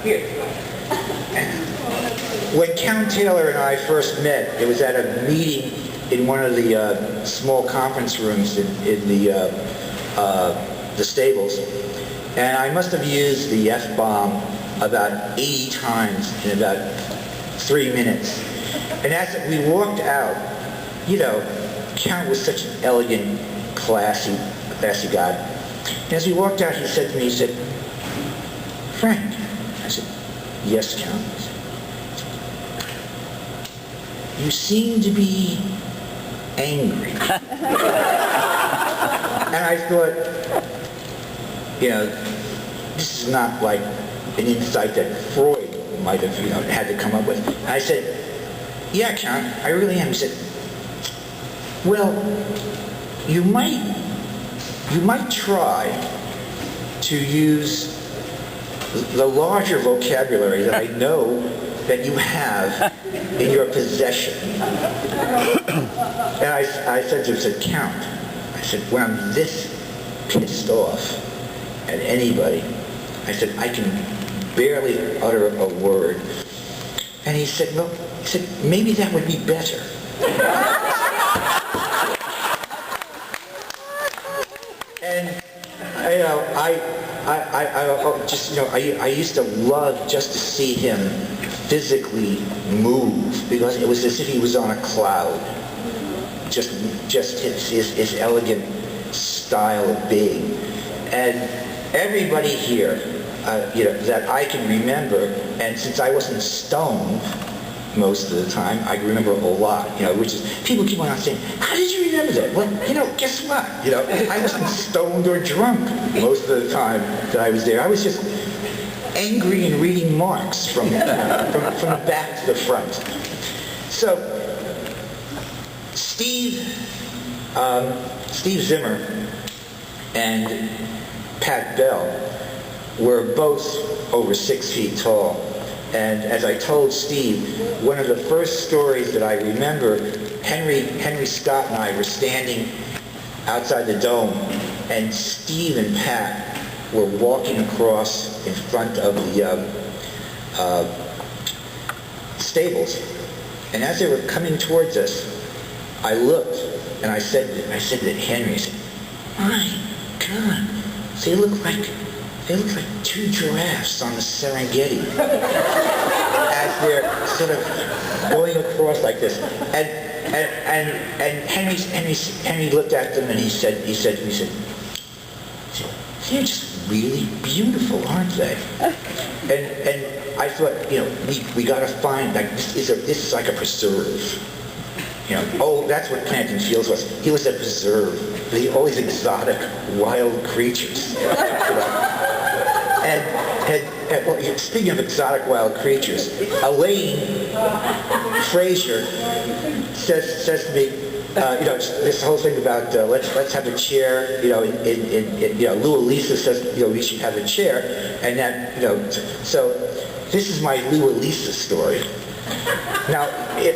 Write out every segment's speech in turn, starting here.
Here. When Count Taylor and I first met, it was at a meeting in one of the small conference rooms in the stables, and I must have used the F-bomb about 80 times in about 3 minutes. And as we walked out, you know, Count was such an elegant, classy guy. And as we walked out, he said to me, he said, "Frank." I said, "Yes, Count." He said, "You seem to be angry." And I thought, you know, this is not like an insight that Freud might have, you know, had to come up with. And I said, "Yeah, Count, I really am." He said, "Well, you might try to use the larger vocabulary that I know that you have in your possession." And I said to him, I said, "Count," I said, "when I'm this pissed off at anybody," I said, "I can barely utter a word." And he said, "Well," he said, "maybe that would be better." And you know, I used to love just to see him physically move, because it was as if he was on a cloud. Just his elegant style of being. And everybody here, you know, that I can remember, and since I wasn't stoned most of the time, I remember a lot, you know, which is, people keep on saying, "How did you remember that?" Well, you know, guess what? You know, I wasn't stoned or drunk most of the time that I was there. I was just angry and reading Marx from the back to the front. So, Steve Zimmer and Pat Bell were both over 6 feet tall. And as I told Steve, one of the first stories that I remember, Henry Scott and I were standing outside the dome, and Steve and Pat were walking across in front of the stables. And as they were coming towards us, I looked and I said to Henry, I said, "My God, they look like 2 giraffes on the Serengeti," as they're sort of going across like this. And Henry looked at them and he said, "They're just really beautiful, aren't they?" And I thought, you know, we got to find, like, this is like a preserve. You know, oh, that's what Planting Fields was. He was a preserve. All these exotic, wild creatures. You know? And well, speaking of exotic wild creatures, Elaine Frazier says to me, you know, this whole thing about let's have a chair. You know, you know, Lou Elisa says, you know, we should have a chair, and that, you know, so this is my Lou Elisa story. Now,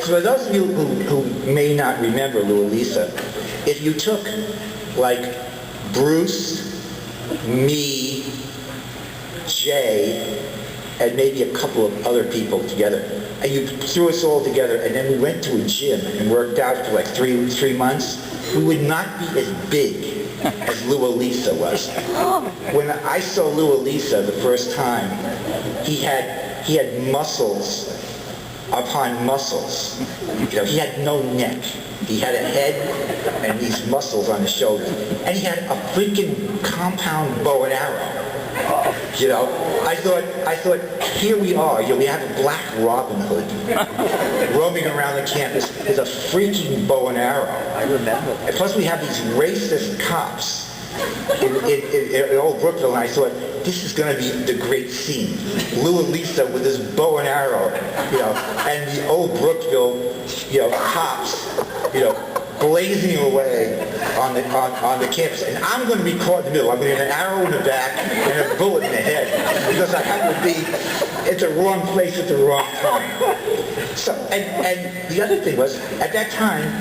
for those of you who may not remember Lou Elisa, if you took like Bruce, me, Jay, and maybe a couple of other people together, and you threw us all together, and then we went to a gym and worked out for like three months, we would not be as big as Lou Elisa was. When I saw Lou Elisa the first time, he had muscles upon muscles. You know, he had no neck. He had a head and these muscles on his shoulders. And he had a freaking compound bow and arrow. You know, I thought, here we are. You know, we have a black Robin Hood roaming around the campus with a freaking bow and arrow. I remember. And plus we have these racist cops in Old Brookville, and I thought, this is going to be the great scene. Lou Elisa with his bow and arrow, you know, and the Old Brookville, you know, cops, you know, blazing away on the campus. And I'm going to be caught in the middle. I'm going to have an arrow in the back and a bullet in the head, because I happen to be at the wrong place at the wrong time. So, and the other thing was, at that time,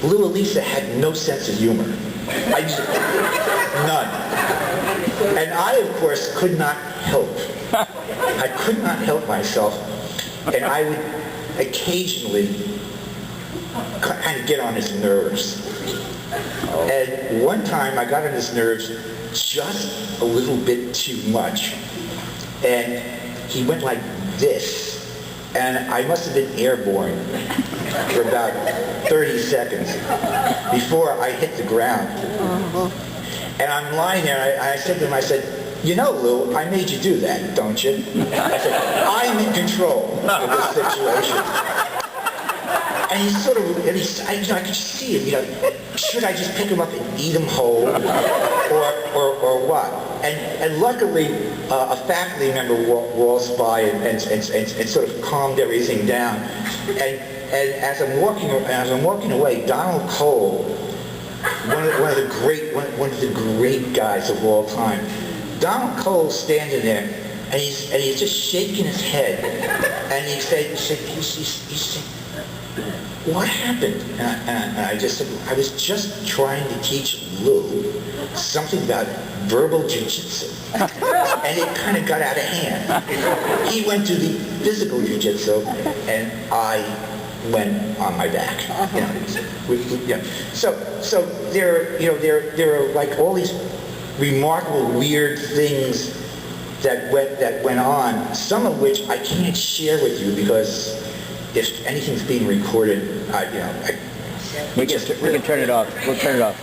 Lou Elisa had no sense of humor. None. And I, of course, could not help. I could not help myself, and I would occasionally kind of get on his nerves. And one time I got on his nerves just a little bit too much, and he went like this, and I must have been airborne for about 30 seconds before I hit the ground. And I'm lying there, and I said to him, I said, "You know, Lou, I made you do that, don't you?" I said, "I'm in control of this situation." And he sort of, and I could see him, should I just pick him up and eat him whole, or what? And luckily, a faculty member walks by and sort of calmed everything down. And as I'm walking away, Donald Cole, one of the great guys of all time, Donald Cole's standing there, and he's just shaking his head, and he said, "What happened?" And I just said, "I was just trying to teach Lou something about verbal jiu-jitsu." And it kind of got out of hand. He went to the physical jiu-jitsu, and I went on my back. So there are like all these remarkable, weird things that went on. Some of which I can't share with you because if anything's being recorded, we can turn it off. We'll turn it off.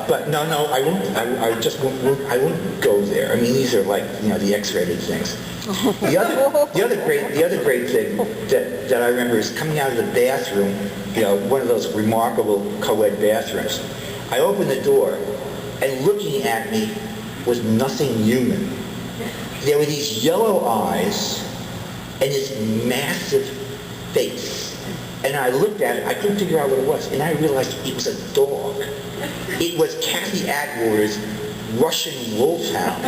But no, I won't. I just won't. I won't go there. I mean, these are like the X-rated things. The other great thing that I remember is coming out of the bathroom. One of those remarkable co-ed bathrooms. I opened the door, and looking at me was nothing human. There were these yellow eyes and this massive face. And I looked at it, I couldn't figure out what it was, and I realized it was a dog. It was Kathy Atwater's Russian wolfhound,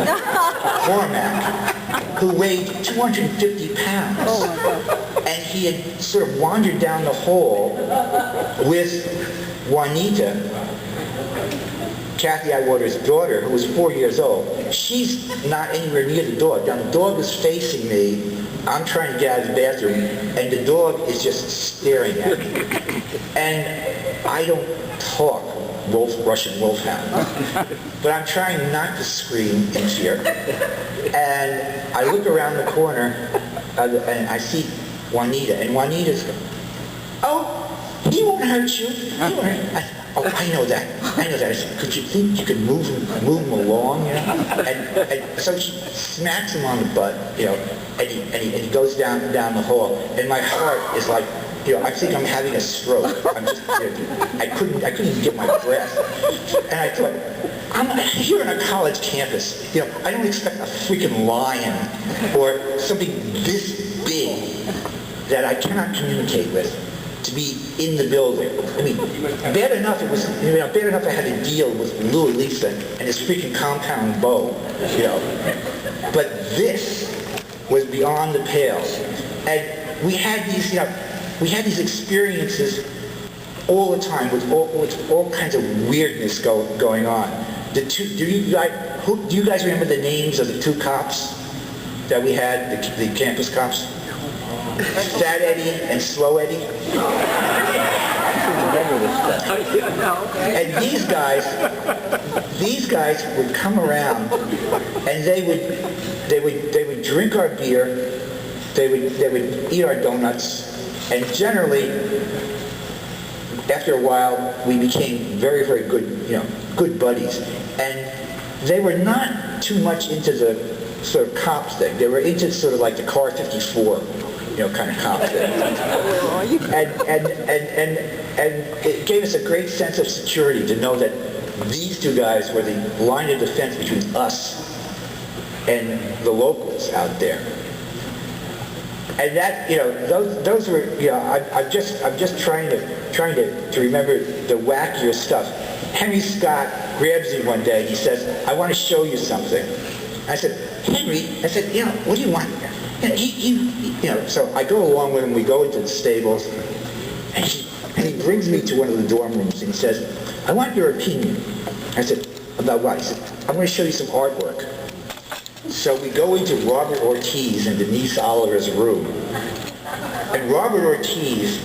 Cormac, who weighed 250 pounds. And he had sort of wandered down the hall with Juanita, Kathy Atwater's daughter, who was 4 years old. She's not anywhere near the dog. Now the dog is facing me. I'm trying to get out of the bathroom, and the dog is just staring at me. And I don't talk Russian wolfhound, but I'm trying not to scream in fear. And I look around the corner, and I see Juanita, and Juanita's going, "Oh, he won't hurt you. He won't hurt you." I know that. I said, "Could you think you could move him along?" And so she smacks him on the butt, and he goes down the hall, and my heart is like, I think I'm having a stroke. I'm just, I couldn't even get my breath. And I thought, I'm here on a college campus. I don't expect a freaking lion or something this big that I cannot communicate with to be in the building. I mean, bad enough I had to deal with Lou and Lisa and this freaking compound bow, But this was beyond the pale. And we had these experiences all the time with all kinds of weirdness going on. Do you guys remember the names of the two cops that we had, the campus cops? Fat Eddie and Slow Eddie. And these guys would come around, and they would drink our beer, they would eat our donuts, and generally, after a while, we became very, very good buddies. And they were not too much into the sort of cops thing. They were into sort of like the Car 54. Kind of cop thing. And it gave us a great sense of security to know that these two guys were the line of defense between us and the locals out there. And that, those were, I'm just trying to remember the wackier stuff. Henry Scott grabs me one day. He says, "I want to show you something." I said, "Henry," I said, "What do you want?" So I go along with him. We go into the stables, and he brings me to one of the dorm rooms, and he says, "I want your opinion." I said, "About what?" He said, "I'm going to show you some artwork." So we go into Robert Ortiz and Denise Oliver's room. And Robert Ortiz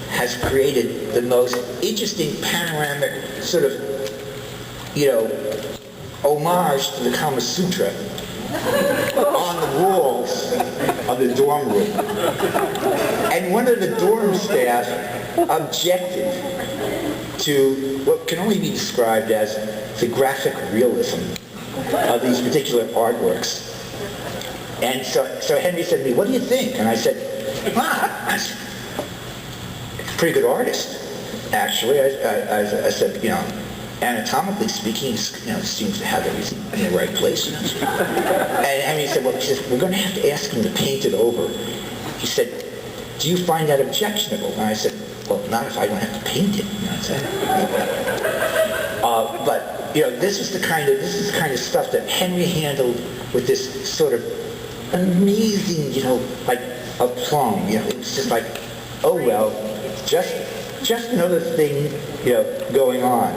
has created the most interesting panoramic sort of, homage to the Kama Sutra on the walls of the dorm room. And one of the dorm staff objected to what can only be described as the graphic realism of these particular artworks. And so Henry said to me, "What do you think?" And I said, that's a pretty good artist, actually. I said, anatomically speaking, seems to have everything in the right place. And Henry said, well, we're going to have to ask him to paint it over. He said, do you find that objectionable? And I said, well, not if I don't have to paint it. But this is the kind of stuff that Henry handled with this sort of amazing, like aplomb. It was just like, oh well, just another thing, going on.